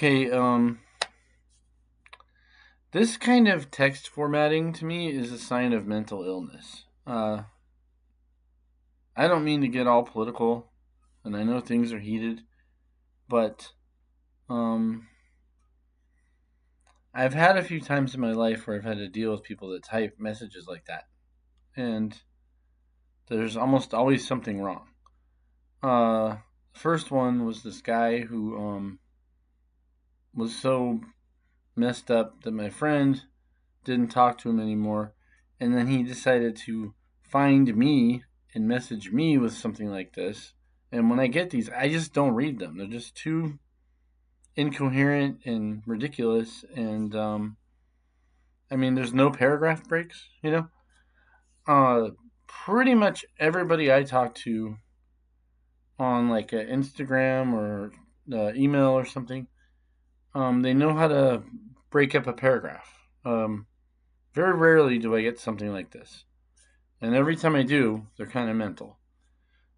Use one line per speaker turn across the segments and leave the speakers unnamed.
Okay, this kind of text formatting to me is a sign of mental illness. I don't mean to get all political, and I know things are heated, but um, I've had a few times in my life where I've had to deal with people that type messages like that, and there's almost always something wrong. First one was this guy who was so messed up that my friend didn't talk to him anymore, and then he decided to find me and message me with something like this. And when I get these, I just don't read them. They're just too incoherent and ridiculous. And I mean, there's no paragraph breaks. Uh, Pretty much everybody I talk to on like Instagram or email or something, they know how to break up a paragraph. Very rarely do I get something like this. And every time I do, they're kind of mental.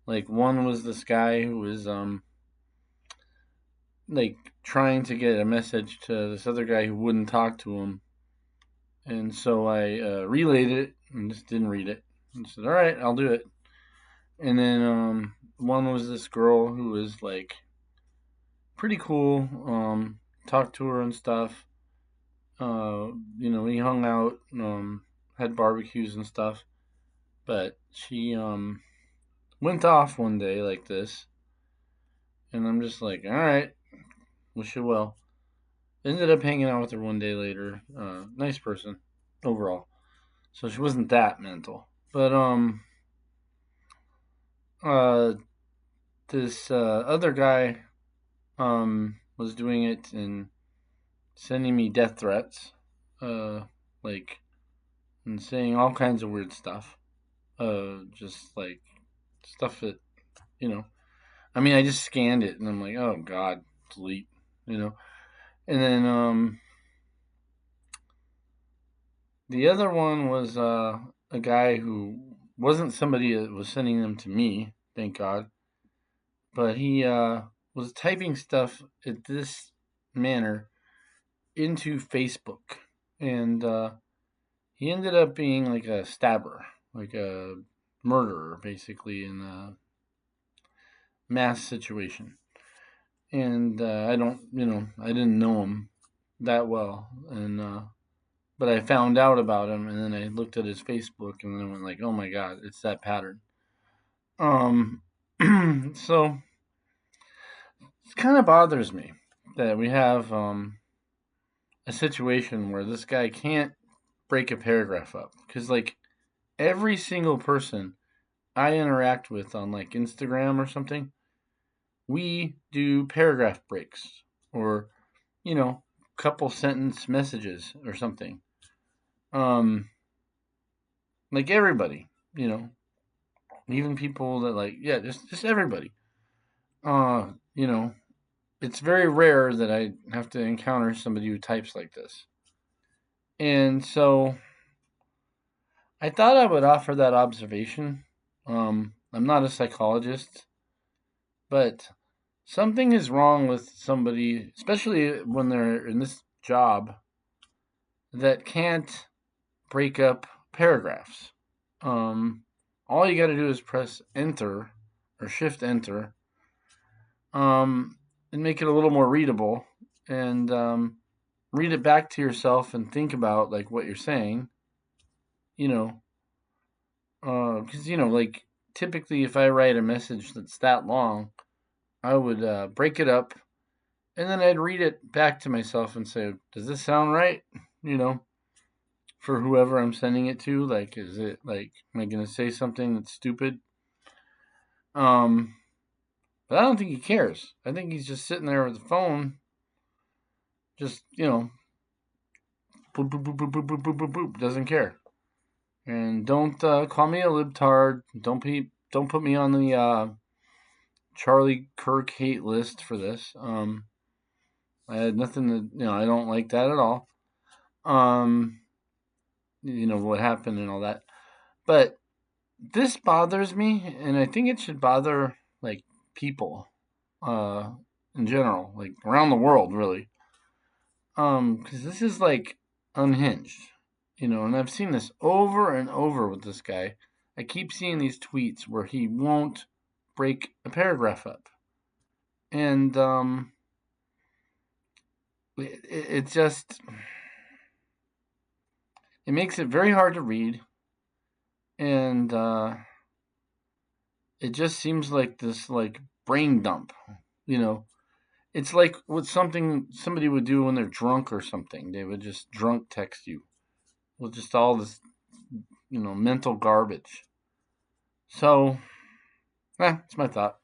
Like one was this guy who was like trying to get a message to this other guy who wouldn't talk to him, and so I relayed it and just didn't read it. And said, "All right, I'll do it." And then one was this girl who was like pretty cool. Talked to her and stuff. We hung out, had barbecues and stuff. But she went off one day like this, and I'm just like, all right, wish you well. Ended up hanging out with her one day later. Nice person overall. So she wasn't that mental. But uh this other guy was doing it and sending me death threats. Uh like and saying all kinds of weird stuff. Just like stuff that, you know. I mean, I just scanned it and I'm like, "Oh god, delete." You know. And then the other one was a guy who wasn't somebody that was sending them to me, thank God, but he was typing stuff at this manner into Facebook, and he ended up being like a stabber, like a murderer, basically in a mass situation. And I don't, I didn't know him that well, and but I found out about him, and then I looked at his Facebook, and then I went like, "Oh my god, it's that pattern." Um, so it kind of bothers me that we have a situation where this guy can't break a paragraph up because like every single person I interact with on like Instagram or something, we do paragraph breaks or couple sentence messages or something. Um, like everybody, you know, even people that like just everybody. Uh, you know, it's very rare that I have to encounter somebody who types like this. And so I thought I would offer that observation. I'm not a psychologist, but something is wrong with somebody, especially when they're in this job, that can't break up paragraphs. Um, all you got to do is press enter or shift enter, um, and make it a little more readable, and read it back to yourself and think about like what you're saying. You know, because like typically if I write a message that's that long, I would break it up and then I'd read it back to myself and say, "Does this sound right?" You know, for whoever I'm sending it to. Like, is it like, am I gonna say something that's stupid? Um, but I don't think he cares. I think he's just sitting there with the phone, just boop boop boop boop boop boop boop boop boop. Doesn't care. And don't call me a libtard. Don't put me on the Charlie Kirk hate list for this. I had nothing to, I don't like that at all. Um, what happened and all that. But this bothers me, and I think it should bother like people, uh, in general, like around the world, really. Because this is like unhinged, and I've seen this over and over with this guy. I keep seeing these tweets where he won't break a paragraph up, and it just it makes it very hard to read, and it just seems like this like brain dump, you know. It's like what somebody would do when they're drunk or something. They would just drunk text you with just all this, mental garbage. So, it's my thought.